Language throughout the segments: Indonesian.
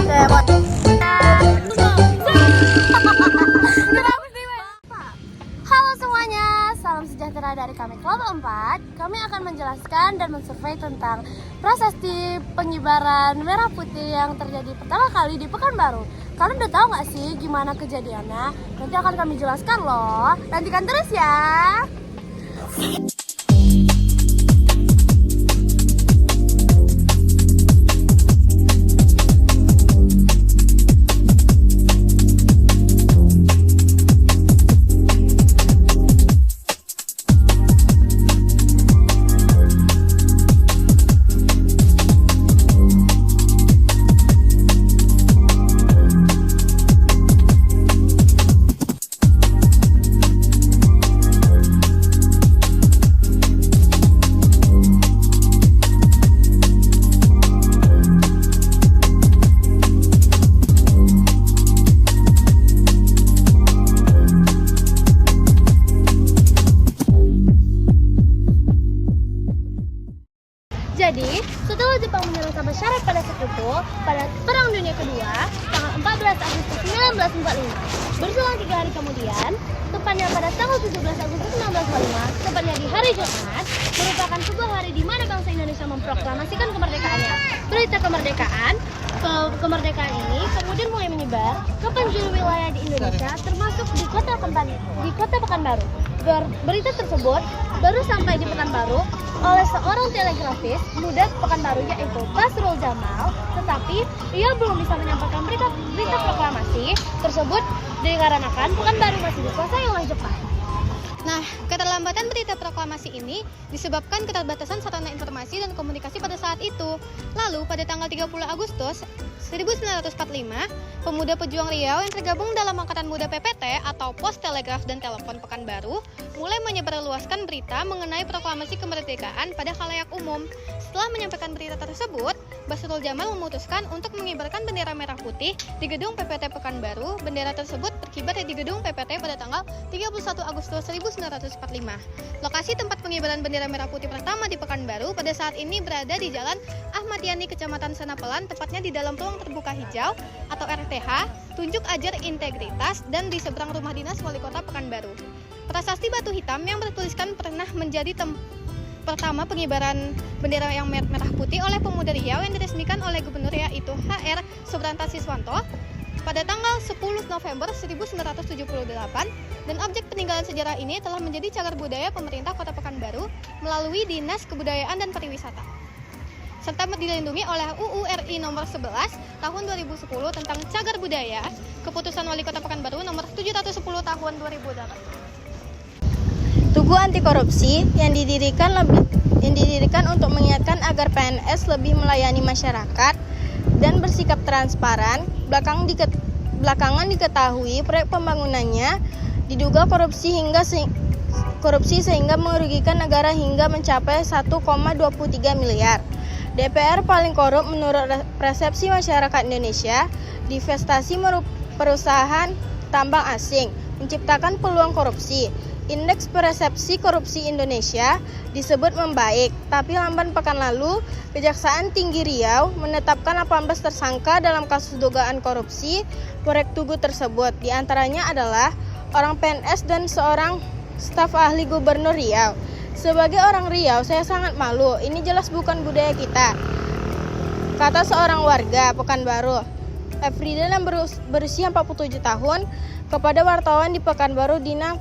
Halo semuanya, salam sejahtera dari kami Kelompok 4. Kami akan menjelaskan dan mensurvei tentang prasasti pengibaran merah putih yang terjadi pertama kali di Pekanbaru. Kalian udah tahu nggak sih gimana kejadiannya? Nanti akan kami jelaskan loh. Nantikan terus ya. Jadi, setelah Jepang menyerahkan syarat pada sekutu pada Perang Dunia Kedua, tanggal 14 Agustus 1945, berselang 3 hari kemudian, tepatnya pada tanggal 17 Agustus 1945, tepatnya di hari Jumat, merupakan sebuah hari di mana bangsa Indonesia memproklamasikan kemerdekaannya. Berita kemerdekaan ini kemudian mulai menyebar ke penjuru wilayah di Indonesia, termasuk di kota Pekanbaru. Berita tersebut baru sampai di Pekanbaru oleh seorang telegrafis muda Pekanbaru yaitu Basrul Jamal, tetapi ia belum bisa menyampaikan berita proklamasi tersebut dikarenakan Pekanbaru masih dikuasai oleh Jepang. Nah, keterlambatan berita proklamasi ini disebabkan keterbatasan sarana informasi dan komunikasi pada saat itu. Lalu, pada tanggal 30 Agustus 1945, pemuda pejuang Riau yang tergabung dalam Angkatan Muda PPT atau Pos Telegraf dan Telepon Pekanbaru mulai menyebarluaskan berita mengenai proklamasi kemerdekaan pada khalayak umum. Setelah menyampaikan berita tersebut, Basrul Jamal memutuskan untuk mengibarkan bendera merah putih di gedung PPT Pekanbaru. Bendera tersebut berkibar di gedung PPT pada tanggal 31 Agustus 1945. Lokasi tempat pengibaran bendera merah putih pertama di Pekanbaru pada saat ini berada di Jalan Ahmad Yani, Kecamatan Sanapelan, tepatnya di dalam ruang terbuka hijau atau RTH, tunjuk ajar integritas, dan di seberang rumah dinas Wali Kota Pekanbaru. Prasasti batu hitam yang bertuliskan pernah menjadi pertama pengibaran bendera yang merah putih oleh pemuda Riau yang diresmikan oleh gubernur yaitu H.R. Subranta Siswanto pada tanggal 10 November 1978, dan objek peninggalan sejarah ini telah menjadi cagar budaya pemerintah Kota Pekanbaru melalui Dinas Kebudayaan dan Pariwisata, serta dilindungi oleh UU RI nomor 11 tahun 2010 tentang cagar budaya, Keputusan Wali Kota Pekanbaru nomor 710 tahun 2008. Tugu anti korupsi yang didirikan untuk mengingatkan agar PNS lebih melayani masyarakat dan bersikap transparan. Belakangan diketahui proyek pembangunannya diduga korupsi sehingga merugikan negara hingga mencapai 1,23 miliar. DPR paling korup menurut persepsi masyarakat Indonesia. Divestasi perusahaan tambang asing menciptakan peluang korupsi. Indeks persepsi korupsi Indonesia disebut membaik, tapi lamban pekan lalu, Kejaksaan Tinggi Riau menetapkan 18 tersangka dalam kasus dugaan korupsi proyek Tugu tersebut. Di antaranya adalah orang PNS dan seorang staf ahli Gubernur Riau. Sebagai orang Riau, saya sangat malu. Ini jelas bukan budaya kita, kata seorang warga Pekanbaru, Efrida yang berusia 47 tahun, kepada wartawan di Pekanbaru, Dina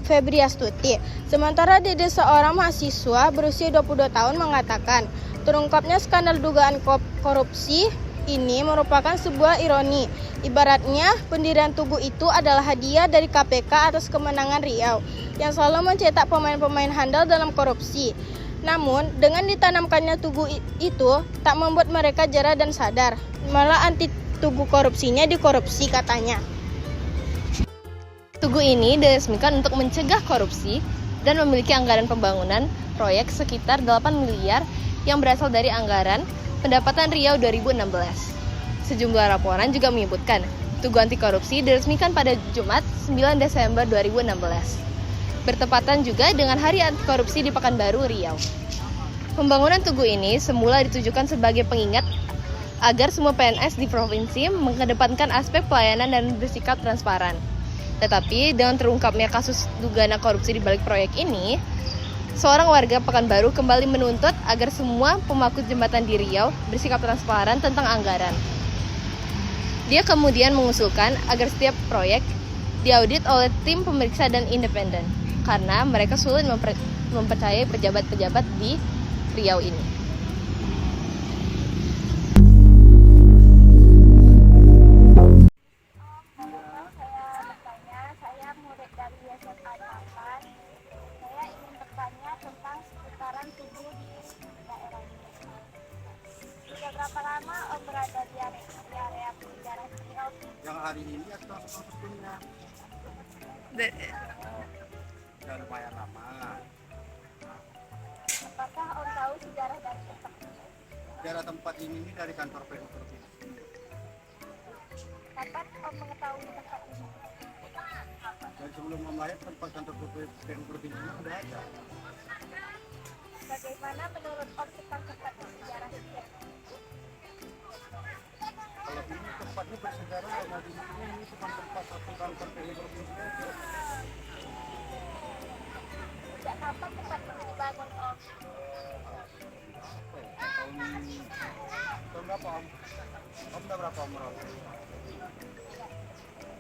Febriastuti. Sementara Dede, seorang mahasiswa berusia 22 tahun, mengatakan terungkapnya skandal dugaan korupsi ini merupakan sebuah ironi. Ibaratnya pendirian Tugu itu adalah hadiah dari KPK atas kemenangan Riau yang selalu mencetak pemain-pemain handal dalam korupsi. Namun, dengan ditanamkannya Tugu itu tak membuat mereka jera dan sadar, malah anti Tugu korupsinya dikorupsi, katanya. Tugu ini diresmikan untuk mencegah korupsi dan memiliki anggaran pembangunan proyek sekitar 8 miliar yang berasal dari anggaran pendapatan Riau 2016. Sejumlah laporan juga menyebutkan Tugu anti korupsi diresmikan pada Jumat 9 Desember 2016. Bertepatan juga dengan Hari Anti Korupsi di Pekanbaru, Riau. Pembangunan Tugu ini semula ditujukan sebagai pengingat agar semua PNS di provinsi mengedepankan aspek pelayanan dan bersikap transparan. Tetapi dengan terungkapnya kasus dugaan korupsi di balik proyek ini, seorang warga Pekanbaru kembali menuntut agar semua pemangku jembatan di Riau bersikap transparan tentang anggaran. Dia kemudian mengusulkan agar setiap proyek diaudit oleh tim pemeriksa dan independen, karena mereka sulit mempercayai pejabat-pejabat di Riau ini. Saya murid dari SMA 8. Saya ingin bertanya tentang seputaran tubuh di daerah ini. Sudah berapa lama Om berada di area penjara Riau? Yang hari ini atau sebelumnya? Sudah lumayan lama. Apakah Om tahu sejarah dari tempat ini? Sejarah tempat ini dari kantor PU Provinsi. Kapan Om mengetahui tempat ini? Dan sebelum Om lahir tempat kantor PU Provinsi sudah ada. Bagaimana menurut Om tentang tempat bersejarah ini? Kalau ini tempatnya bersejarah, karena di sini ini cuma tempat satu kantor PU Provinsi saja. Sejak kapan tempat ini dibangun Om? Tahun berapa Om? Om udah berapa umur Om?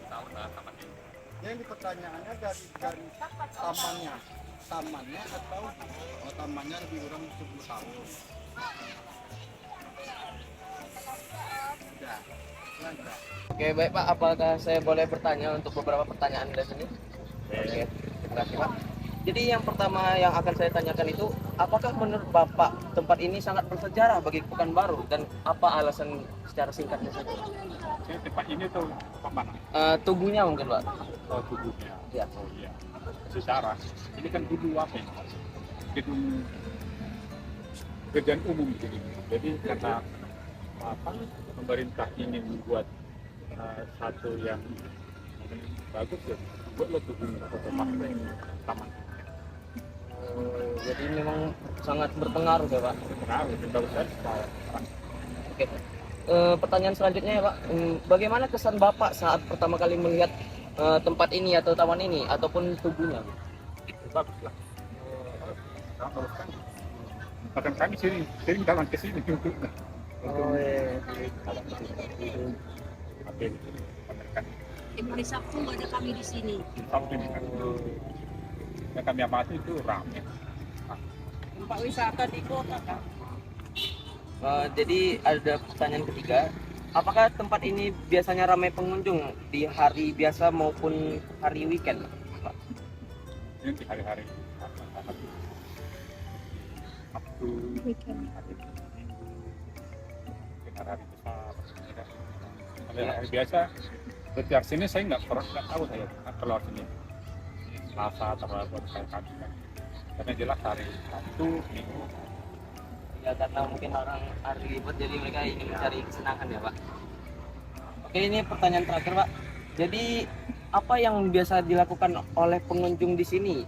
Tahun lah taman ini. Yang pertanyaannya dari tamannya atau tamannya lebih kurang 10 tahun. Sudah. Lanjut. Oke, baik Pak, apakah saya boleh bertanya untuk beberapa pertanyaan dari sini? Oke, terima kasih Pak. Jadi yang pertama yang akan saya tanyakan itu, apakah menurut Bapak tempat ini sangat bersejarah bagi Pekanbaru dan apa alasan secara singkatnya saja? Jadi tempat ini tuh apa mana? Tubuhnya mungkin Pak. Oh, tubuhnya. Ya. Oh iya. Sejarah. Ini kan dulu apa ya? Gedung kerjaan umum gitu. Jadi karena apa? Pemerintah ingin membuat satu yang bagus ya, buatlah tubuhnya otomatis taman. Jadi memang sangat berpengaruh ya Pak. Pengaruh, bagus sekali. Oke. Pertanyaan selanjutnya ya Pak, bagaimana kesan Bapak saat pertama kali melihat tempat ini atau taman ini ataupun tubuhnya? Bagus lah. Bagus kan. Bahkan kami sering jalan ke sini untuk jalan ke sini. Hari Sabtu ada kami di sini. Sabtu ini kan yang kami amati itu ramai. Tempat wisata di kota kan. Jadi ada pertanyaan ketiga, apakah tempat ini biasanya ramai pengunjung di hari biasa maupun hari weekend, Pak? Ini di hari-hari Sabtu, Weekend. hari Minggu, hari besar. Kalau hari biasa, setiap sini saya nggak tahu saya keluar sini. Selasa terlalu saya kami kan. Karena jelas hari Sabtu, Minggu. Ya karena mungkin orang hari libur jadi mereka ingin mencari kesenangan ya Pak. Oke, ini pertanyaan terakhir Pak. Jadi apa yang biasa dilakukan oleh pengunjung di sini,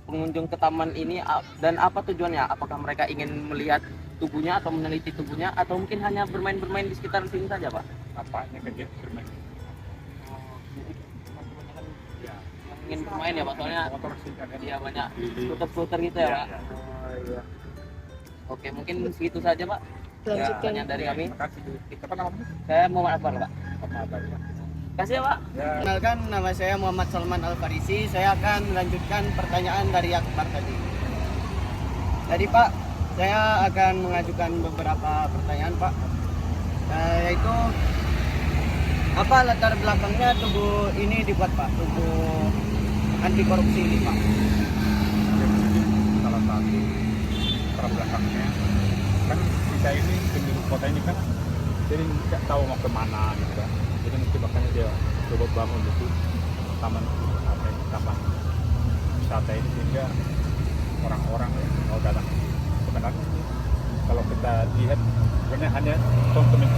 pengunjung ke taman ini, dan apa tujuannya? Apakah mereka ingin melihat tubuhnya atau meneliti tubuhnya atau mungkin hanya bermain-bermain di sekitar sini saja Pak? Apanya kegiatan bermain? Ya, Ingin bermain ya Pak, soalnya motor sih kan. dia banyak skuter-skuter gitu ya Pak. Oh, iya. Oke, mungkin segitu saja Pak. Ya, pertanyaan dari kami. Terima kasih. Siapa namamu? Saya Muhammad Akbar Pak. Apa ya? Terima kasih ya Pak. Ya. Kenalkan, nama saya Muhammad Salman Al-Farisi. Saya akan melanjutkan pertanyaan dari Akbar tadi. Jadi Pak, saya akan mengajukan beberapa pertanyaan Pak. Yaitu, apa latar belakangnya tubuh ini dibuat Pak? Tubuh anti korupsi ini Pak. Ya, mungkin salah satu latar belakangnya kan kita ini penduduk kota ini kan jadi nggak tahu mau kemana gitu kan. Jadi mungkin makanya dia coba bangun itu taman wisata ini sehingga orang-orang yang mau datang. Sebenarnya kalau kita lihat sebenarnya hanya contoh ini.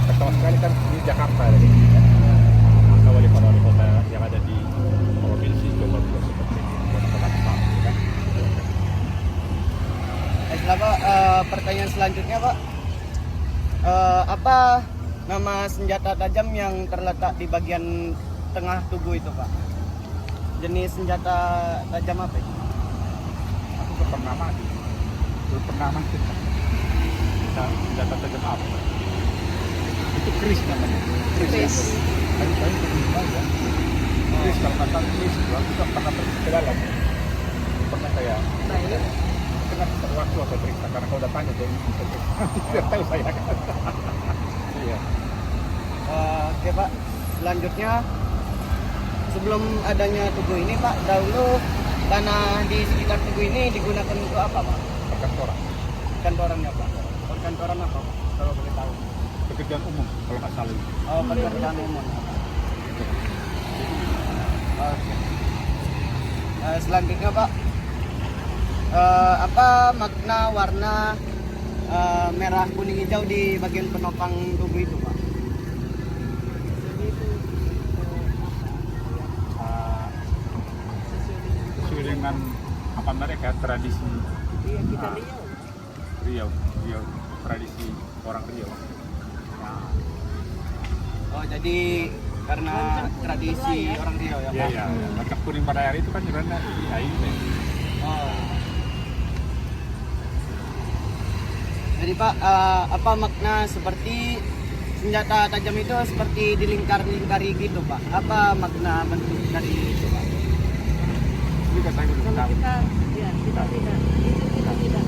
Pertama sekali kan di Jakarta ini maka wali kota yang ada di provinsi coba buat seperti ini buat kota besar kan. Setelah Pak, pertanyaan selanjutnya Pak, apa nama senjata tajam yang terletak di bagian tengah tubuh itu, Pak? Jenis senjata tajam apa itu? Aku belum pernah mati. Belum pernah mati. Senjata tajam apa? Itu keris namanya. Keris. Kayu aja. Keris kalau kata keris itu aku kan pernah pergi ke dalam. Pernah saya. Kenapa waktu atau periksa karena kau udah tanya tuh. Tidak tahu saya kan. Iya. Oke, Pak. Selanjutnya, sebelum adanya tugu ini, Pak, dahulu tanah di sekitar tugu ini digunakan untuk apa, Pak? Perkantoran. Kantorannya, Pak. Perkantoran apa, Pak? Kalau boleh tahu. Pekerjaan umum kalau nggak salah. Oh, pekerjaan umum. Oke. Selanjutnya, Pak, apa makna warna merah kuning hijau di bagian penopang tugu itu, Pak? Sesuai dengan apa mereka tradisi Riau, tradisi orang Riau. Nah, Oh, jadi karena tradisi orang Riau ya, Pak? iya. Maka kuning pada hari itu kan sebenarnya di air. Oh. Jadi, Pak, apa makna seperti senjata tajam itu seperti dilingkari gitu, Pak? Apa makna bentuk dari itu, Pak? Ini kan saya belum tahu. Kita tidak. Itu kita tidak.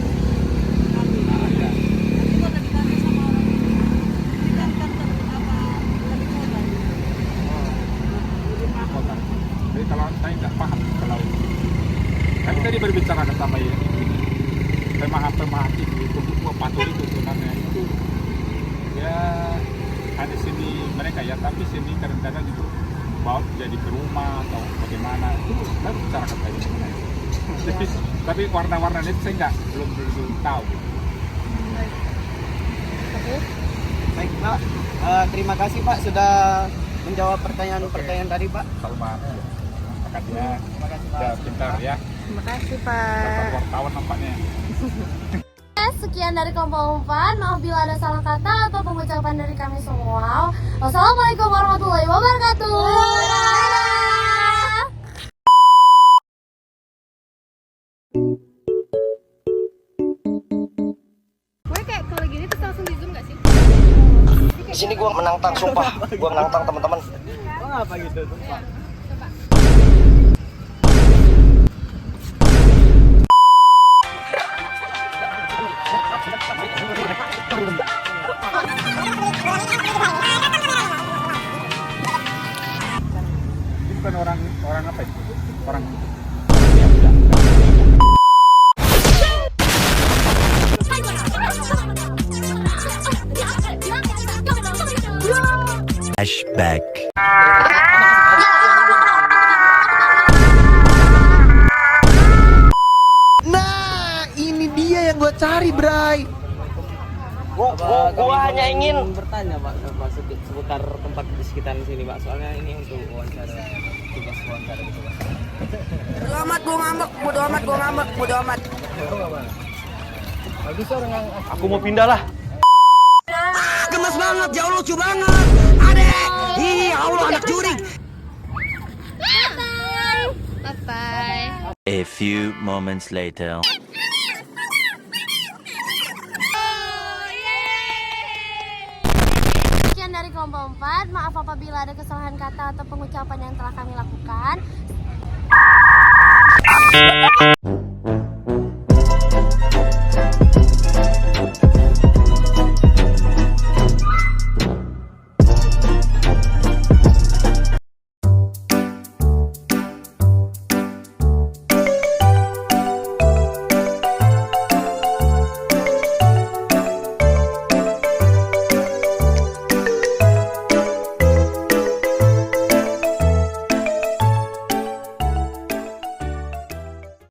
Kami. Nanti kok tadi kami sama orang ini. Ini kan dari kota. Kota. Jadi kalau saya nggak paham kalau kami tadi berbicara sama ini pemahat itu patur itu sebenarnya itu ya ada seni mereka ya, tapi seni kadang-kadang itu bawa jadi ke rumah atau bagaimana itu saya bicarakan tadi sebenarnya. Tapi warna-warnanya itu saya belum tahu. Baik, Pak. Terima kasih, Pak, sudah menjawab pertanyaan-pertanyaan tadi, Pak. Salma, makasih ya. Terima kasih, Pak. Ya, pintar ya. Terima kasih, Dapat Pak. wartawan nampaknya. Sekian dari kelompok 4. Maaf bila ada salah kata atau pengucapan dari kami semua. Wassalamualaikum warahmatullahi wabarakatuh. Gue kayak kalau gini tuh langsung di zoom gak sih? Di sini gua menantang, sumpah. Gua menantang teman-teman. Oh, ngapa gitu, Pak? Ini bukan orang apa itu? Orang Flashback. Nah, ini dia yang gue cari, Bray. Gua hanya ingin bertanya, Pak, seputar tempat di sekitar sini, Pak. Soalnya ini untuk wawancara, tugas wawancara gitu, Pak. bodo amat. Aku mau pindah lah. Gemes banget, jauh lucu banget. Adek, ih, Allah anak jurig. Bye-bye. A few moments later. Sekian dari kelompok 4. Maaf apabila ada kesalahan kata atau pengucapan yang telah kami lakukan.